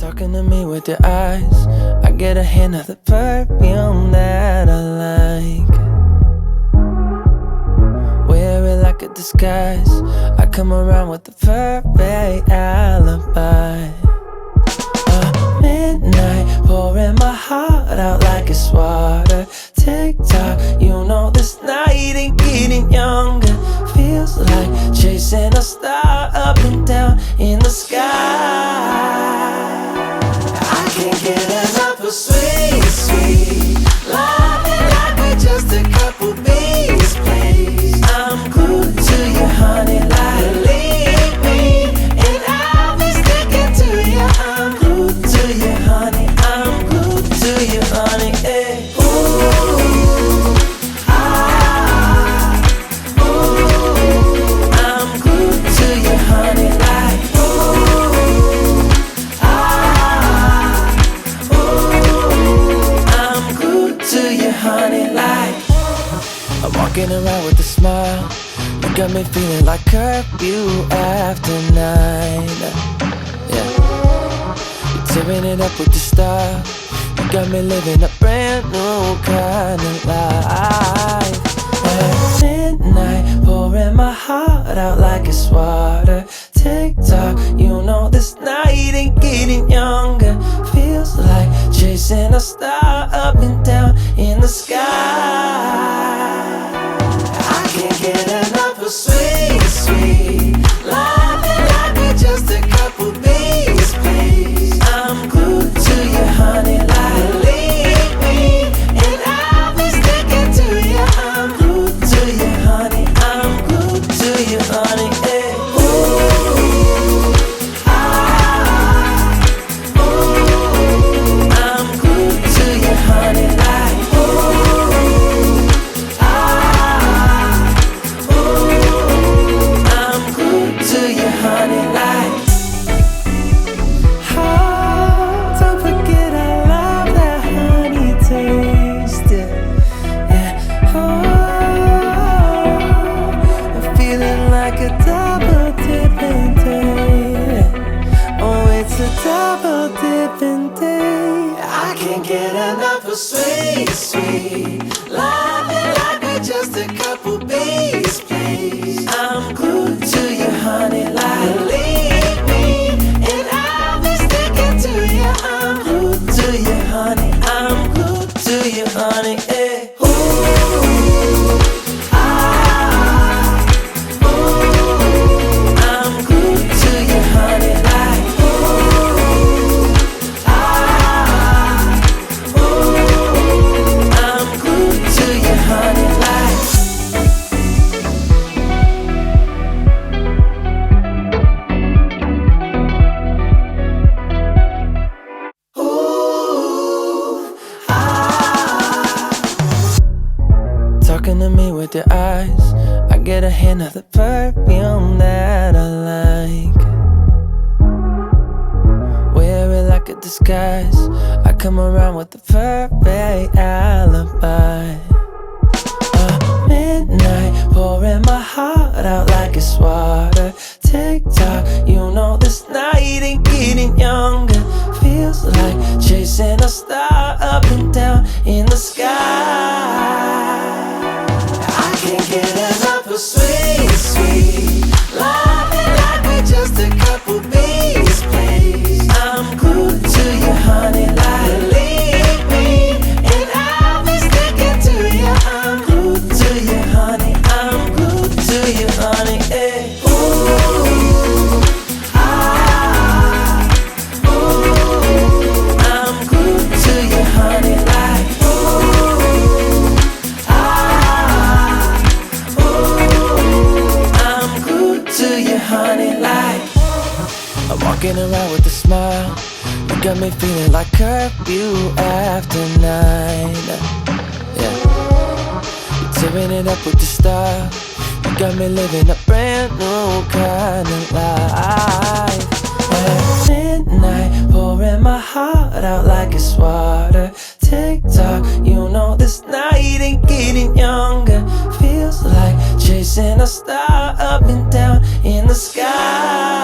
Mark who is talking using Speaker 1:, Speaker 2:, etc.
Speaker 1: Talking to me with your eyes, I get a hint of the perfume that I like. Wear it like a disguise, I come around with the perfect alibi. Midnight, pouring my heart out like it's water. Tick-tock, you know this night ain't getting younger. Feels like chasing a star up and down in the sky. I can't get enough of sweet, sweet loving like we're just a couple bees, please. I'm glued to you, honey, like leave me, and I'll be sticking to you. I'm glued to you, honey, I'm glued to you, honey, hey. Ooh, ah, ooh, I'm glued to you, honey, like ooh, ah, ooh, I'm glued to you, honey, like. I'm walking around with a smile, you got me feeling like curfew after 9. Yeah, you're tearing it up with the style. You got me living a brand new kind of life. At midnight, pouring my heart out like it's water. Tick-tock, you know this night ain't getting younger. Feels like chasing a star up and down in the sky. I can't get enough of sweet, sweet loving like we're just a couple bees, please. I'm glued to you, honey, like leave me, and I'll be sticking to you. I'm glued to you, honey, I'm glued to you, honey, hey. Ooh, ah, ooh, I'm glued to you, honey, like ooh, ah, ooh, I'm glued to you, honey, like. Oh, don't forget I love that honey taste, yeah. Oh, I'm feeling like a double dipping day. Oh, it's a double dipping day. I can't get enough of sweet, sweet loving like we're just a couple bees, please. I'm glued to you, honey, like leave me, and I'll be sticking to you. I'm glued to you, honey, I'm glued to you, honey, hey. Ooh, ah, ooh, I'm glued to you, honey, like ooh, ah, ooh, I'm glued to you, honey, like. Ooh, ah. Talking to me with your eyes, I get a hint of the perfume that I like. Wear it like a disguise, I come around with the perfect alibi. Midnight, pouring my heart out like it's water. Tick-tock, you know this night ain't getting younger. Feels like chasing a star up and down in the sky. I can't get enough of sweet, sweet loving like we're just a couple bees, please. I'm glued to you, honey, like leave me, and I'll be sticking to you. I'm glued to you, honey, I'm glued to you, honey, hey. Ooh, ah, ooh, I'm glued to you, honey, like ooh, ah, ooh, I'm glued to you, honey, like. I'm walking around with a smile, you got me feeling like curfew after 9. Yeah, you're tearing it up with the style. You got me living a brand new kind of life. At midnight, pouring my heart out like it's water. Tick-tock, you know this night ain't getting younger. Feels like chasing a star up and down in the sky.